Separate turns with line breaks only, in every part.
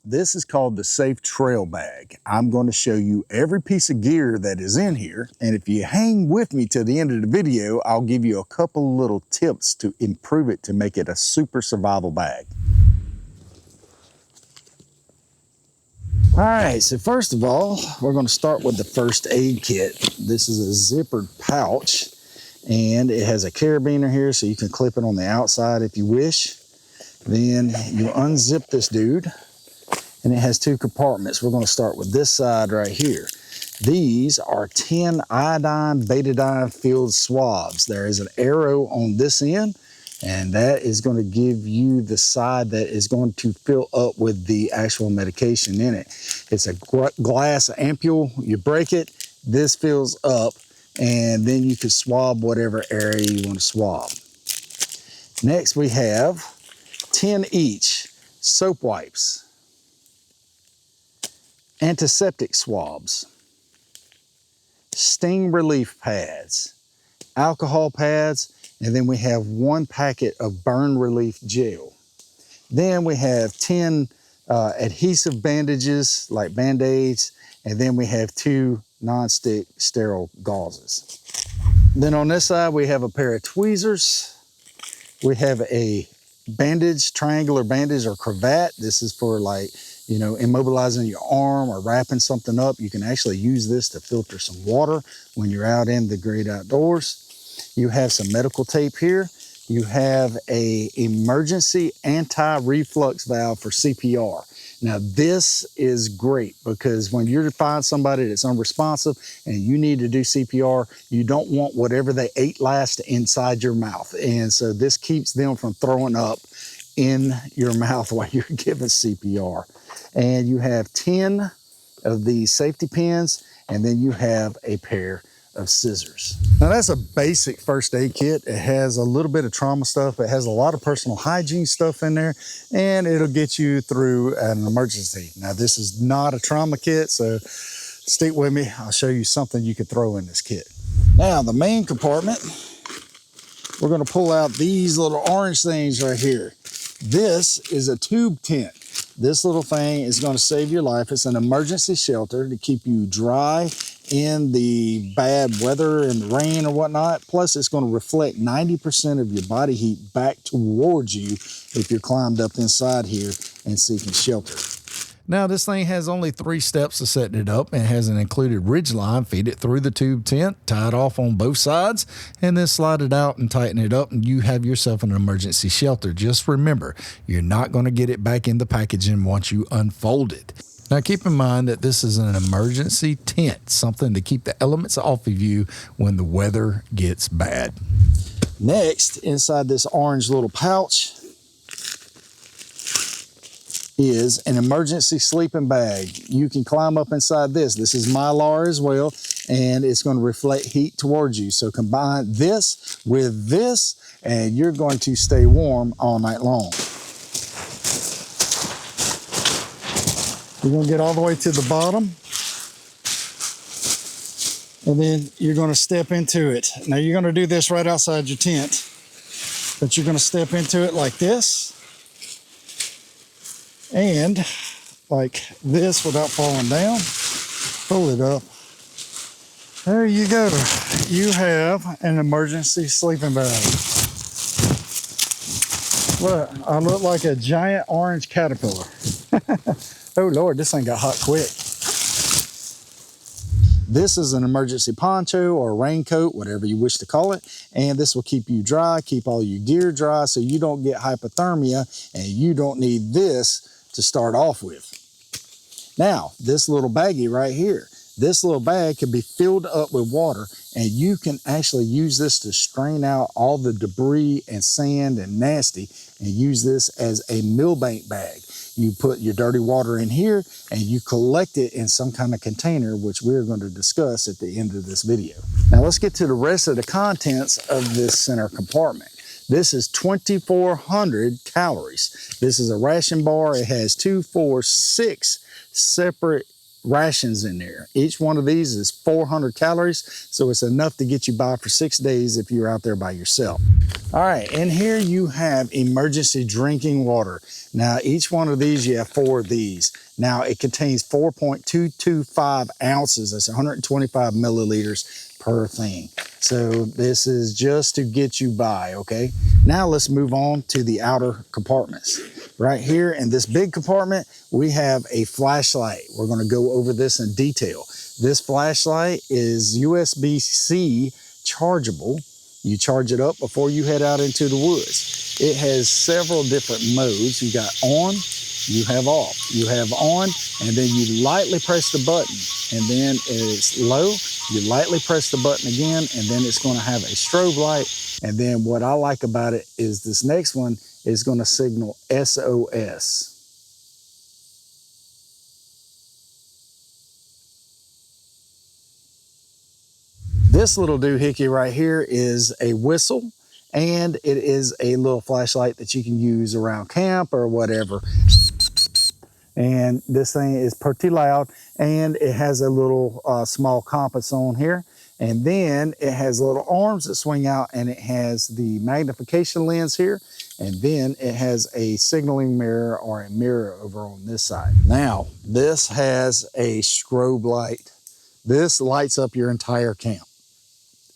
This is called the Safe Trail Bag. I'm going to show you every piece of gear that is in here. And if you hang with me to the end of the video, I'll give you a couple little tips to improve it to make it a super survival bag. All right, so first of all, we're going to start with the first aid kit. This is a zippered pouch, and it has a carabiner here, so you can clip it on the outside if you wish. Then you unzip this dude, and it has two compartments. We're going to start with this side right here. These are 10 iodine, betadine filled swabs. There is an arrow on this end, and that is going to give you the side that is going to fill up with the actual medication in it. It's a glass ampule. You break it, this fills up, and then you can swab whatever area you want to swab. Next, we have 10 each soap wipes, antiseptic swabs, sting relief pads, alcohol pads, and then we have 1 packet of burn relief gel. Then we have 10 adhesive bandages like Band-Aids, and then we have 2 non-stick sterile gauzes. Then on this side we have a pair of tweezers. We have a bandage, triangular bandage or cravat. This is for, like, you know, immobilizing your arm or wrapping something up. You can actually use this to filter some water when you're out in the great outdoors. You have some medical tape here. You have a emergency anti-reflux valve for CPR. Now this is great because when you're to find somebody that's unresponsive and you need to do CPR, you don't want whatever they ate last inside your mouth. And so this keeps them from throwing up in your mouth while you're giving CPR. And you have 10 of these safety pins, and then you have a pair of scissors. Now that's a basic first aid kit. It has a little bit of trauma stuff. It has a lot of personal hygiene stuff in there, and it'll get you through an emergency. Now this is not a trauma kit, so stick with me. I'll show you something you could throw in this kit. Now the main compartment, we're gonna pull out these little orange things right here. This is a tube tent. This little thing is gonna save your life. It's an emergency shelter to keep you dry in the bad weather and the rain or whatnot. Plus it's going to reflect 90% of your body heat back towards you if you're climbed up inside here and seeking shelter. Now this thing has only 3 steps to setting it up. It has an included ridge line. Feed it through the tube tent, tie it off on both sides, and then slide it out and tighten it up, and you have yourself an emergency shelter. Just remember, you're not going to get it back in the packaging once you unfold it. Now keep in mind that this is an emergency tent, something to keep the elements off of you when the weather gets bad. Next, inside this orange little pouch is an emergency sleeping bag. You can climb up inside this. This is Mylar as well, and it's going to reflect heat towards you. So combine this with this, and you're going to stay warm all night long. You're going to get all the way to the bottom, and then you're going to step into it. Now you're going to do this right outside your tent, but you're going to step into it like this and like this without falling down. Pull it up. There you go. You have an emergency sleeping bag. Look, I look like a giant orange caterpillar. Oh Lord, this thing got hot quick. This is an emergency poncho or raincoat, whatever you wish to call it. And this will keep you dry, keep all your gear dry so you don't get hypothermia, and you don't need this to start off with. Now, this little baggie right here, this little bag can be filled up with water, and you can actually use this to strain out all the debris and sand and nasty and use this as a Millbank bag. You put your dirty water in here and you collect it in some kind of container, which we're going to discuss at the end of this video. Now let's get to the rest of the contents of this center compartment. This is 2,400 calories. This is a ration bar. It has 2, 4, 6 separate rations in there. Each one of these is 400 calories, so it's enough to get you by for 6 days if you're out there by yourself. All right, and here you have emergency drinking water. Now, each one of these, you have 4 of these. Now, it contains 4.225 ounces. That's 125 milliliters per thing. So this is just to get you by, okay? Now let's move on to the outer compartments. Right here in this big compartment, we have a flashlight. We're gonna go over this in detail. This flashlight is USB-C chargeable. You charge it up before you head out into the woods. It has several different modes. You got on, you have off. You have on, and then you lightly press the button, and then it's low. You lightly press the button again, and then it's gonna have a strobe light. And then what I like about it is this next one is gonna signal SOS. This little doohickey right here is a whistle, and it is a little flashlight that you can use around camp or whatever. And this thing is pretty loud, and it has a little small compass on here. And then it has little arms that swing out, and it has the magnification lens here. And then it has a signaling mirror or a mirror over on this side. Now, this has a strobe light. This lights up your entire camp.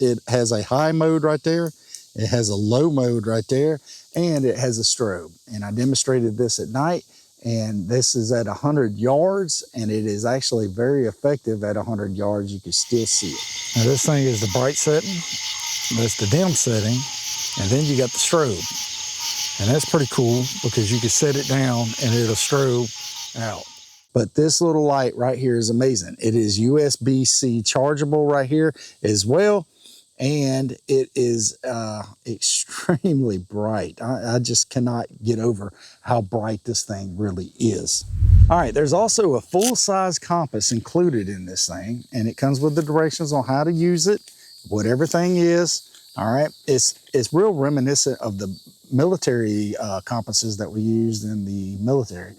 It has a high mode right there. It has a low mode right there, and it has a strobe. And I demonstrated this at night, and this is at 100 yards, and it is actually very effective at 100 yards. You can still see it. Now this thing is the bright setting, that's the dim setting, and then you got the strobe. And that's pretty cool because you can set it down and it'll strobe out. But this little light right here is amazing. It is USB-C chargeable right here as well. And it is extremely bright. I just cannot get over how bright this thing really is. All right, there's also a full-size compass included in this thing, and it comes with the directions on how to use it, what everything is. All right, it's real reminiscent of the military compasses that we used in the military.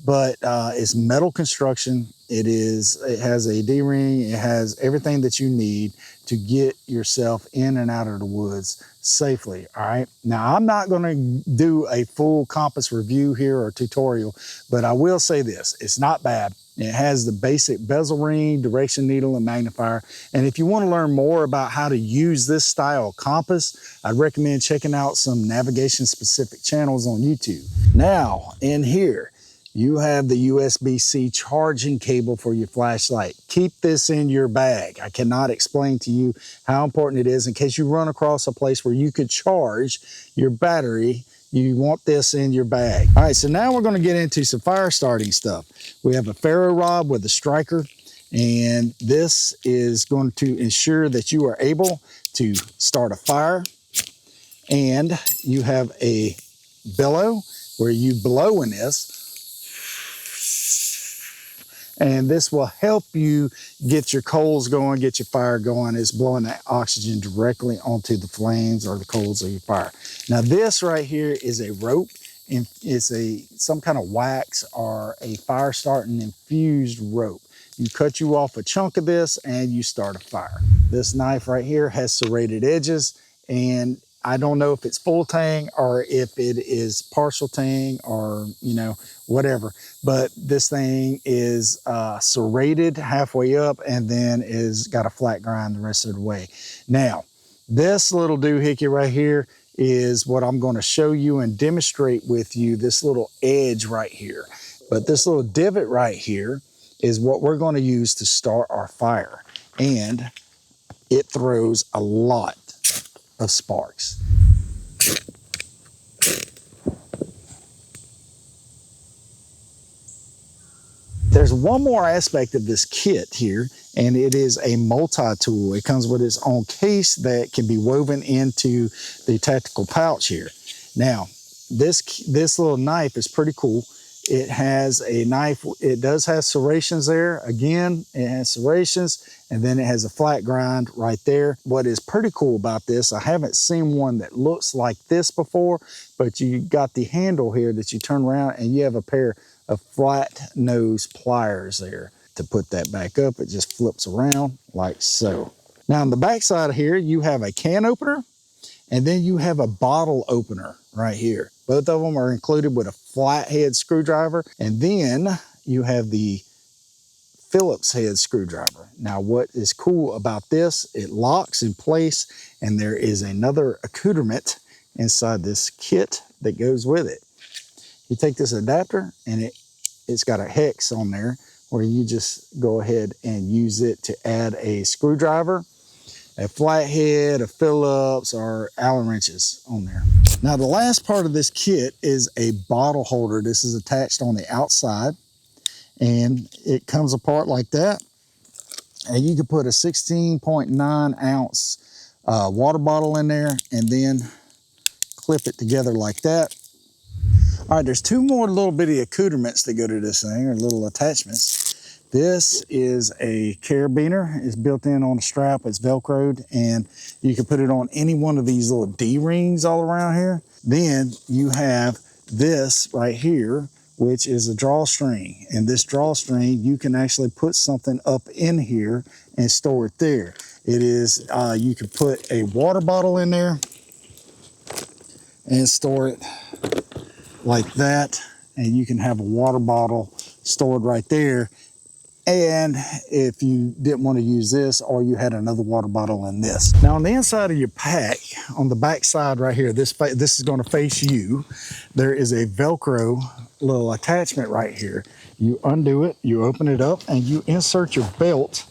But it's metal construction. It has a D-ring. It has everything that you need to get yourself in and out of the woods safely, all right? Now, I'm not gonna do a full compass review here or tutorial, but I will say this, it's not bad. It has the basic bezel ring, direction needle, and magnifier. And if you wanna learn more about how to use this style of compass, I'd recommend checking out some navigation-specific channels on YouTube. Now, in here, you have the USB-C charging cable for your flashlight. Keep this in your bag. I cannot explain to you how important it is in case you run across a place where you could charge your battery. You want this in your bag. All right, so now we're gonna get into some fire starting stuff. We have a ferro rod with a striker, and this is going to ensure that you are able to start a fire. And you have a bellow where you blow in this, and this will help you get your coals going, get your fire going. It's blowing that oxygen directly onto the flames or the coals of your fire. Now this right here is a rope, and it's some kind of wax or a fire starting infused rope. You cut you off a chunk of this and you start a fire. This knife right here has serrated edges, and I don't know if it's full tang or if it is partial tang or, whatever. But this thing is serrated halfway up and then is got a flat grind the rest of the way. Now, this little doohickey right here is what I'm going to show you and demonstrate with you, this little edge right here. But this little divot right here is what we're going to use to start our fire. And it throws a lot of sparks. There's one more aspect of this kit here, and it is a multi-tool. It comes with its own case that can be woven into the tactical pouch here. Now, this little knife is pretty cool. It has a knife, it does have serrations there. Again, it has serrations, and then it has a flat grind right there. What is pretty cool about this, I haven't seen one that looks like this before, but you got the handle here that you turn around and you have a pair of flat nose pliers there. To put that back up, it just flips around like so. Now on the back side here, you have a can opener, and then you have a bottle opener right here. Both of them are included with a flathead screwdriver, and then you have the Phillips head screwdriver. Now what is cool about this, it locks in place, and there is another accoutrement inside this kit that goes with it. You take this adapter, and it's got a hex on there where you just go ahead and use it to add a screwdriver, a flathead, a Phillips, or Allen wrenches on there. Now the last part of this kit is a bottle holder. This is attached on the outside, and it comes apart like that. And you can put a 16.9 ounce water bottle in there and then clip it together like that. All right, there's two more little bitty accoutrements that go to this thing, or little attachments. This is a carabiner. It's built in on the strap. It's Velcroed, and you can put it on any one of these little D-rings all around here. Then you have this right here, which is a drawstring. And this drawstring, you can actually put something up in here and store it there. It is, you can put a water bottle in there and store it like that, and you can have a water bottle stored right there. And if you didn't want to use this, or you had another water bottle in this. Now on the inside of your pack, on the back side right here, this is going to face you. There is a Velcro little attachment right here. You undo it, you open it up, and you insert your belt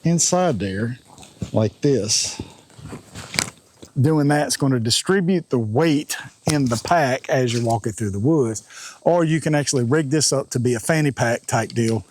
inside there like this. Doing that's going to distribute the weight in the pack as you're walking through the woods. Or you can actually rig this up to be a fanny pack type deal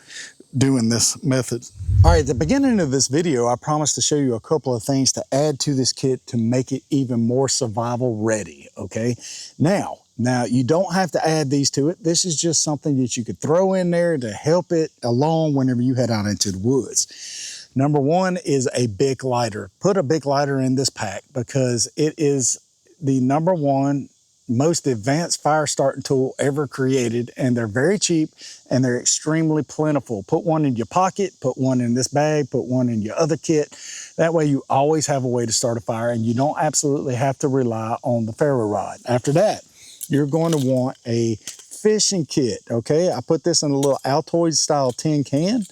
doing this method. All right, at the beginning of this video, I promised to show you a couple of things to add to this kit to make it even more survival ready, okay? Now you don't have to add these to it. This is just something that you could throw in there to help it along whenever you head out into the woods. Number one is a Bic lighter. Put a Bic lighter in this pack because it is the number one most advanced fire starting tool ever created, and they're very cheap and they're extremely plentiful. Put one in your pocket, put one in this bag, put one in your other kit. That way you always have a way to start a fire, and you don't absolutely have to rely on the ferro rod. After that, you're going to want a fishing kit, okay? I put this in a little Altoid style tin can,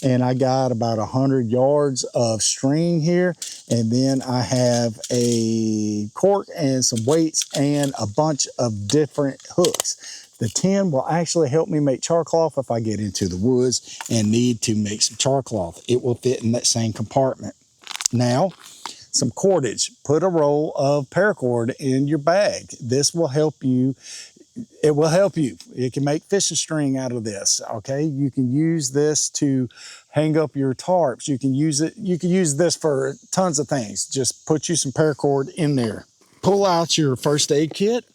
and I got about 100 yards of string here, and then I have a cork and some weights and a bunch of different hooks. The tin will actually help me make char cloth if I get into the woods and need to make some char cloth. It will fit in that same compartment. Now, some cordage. Put a roll of paracord in your bag. This will help you. It will help you. You can make fishing string out of this, okay? You can use this to hang up your tarps. You can use it. You can use this for tons of things. Just put you some paracord in there. Pull out your first aid kit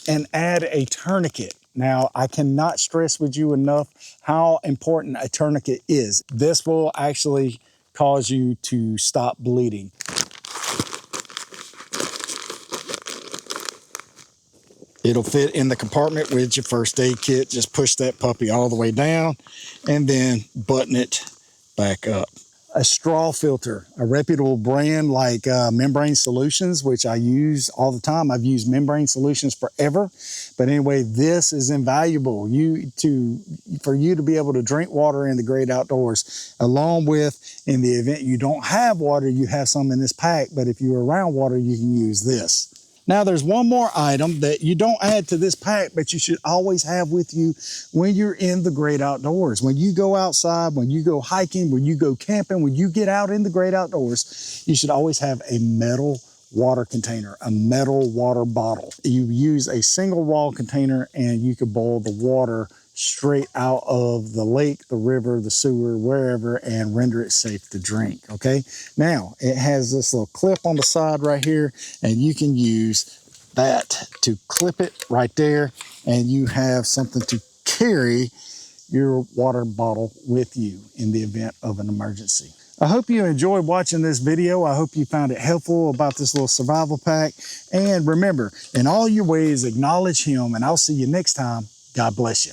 and add a tourniquet. Now, I cannot stress with you enough how important a tourniquet is. This will actually cause you to stop bleeding. It'll fit in the compartment with your first aid kit. Just push that puppy all the way down and then button it back up. A straw filter, a reputable brand like Membrane Solutions, which I use all the time. I've used Membrane Solutions forever. But anyway, this is invaluable for you to be able to drink water in the great outdoors, along with, in the event you don't have water, you have some in this pack. But if you're around water, you can use this. Now there's one more item that you don't add to this pack, but you should always have with you when you're in the great outdoors. When you go outside, when you go hiking, when you go camping, when you get out in the great outdoors, you should always have a metal water container, a metal water bottle. You use a single wall container and you can boil the water straight out of the lake, the river, the sewer, wherever, and render it safe to drink, okay? Now, it has this little clip on the side right here, and you can use that to clip it right there, and you have something to carry your water bottle with you in the event of an emergency. I hope you enjoyed watching this video. I hope you found it helpful about this little survival pack. And remember, in all your ways, acknowledge Him, and I'll see you next time. God bless you.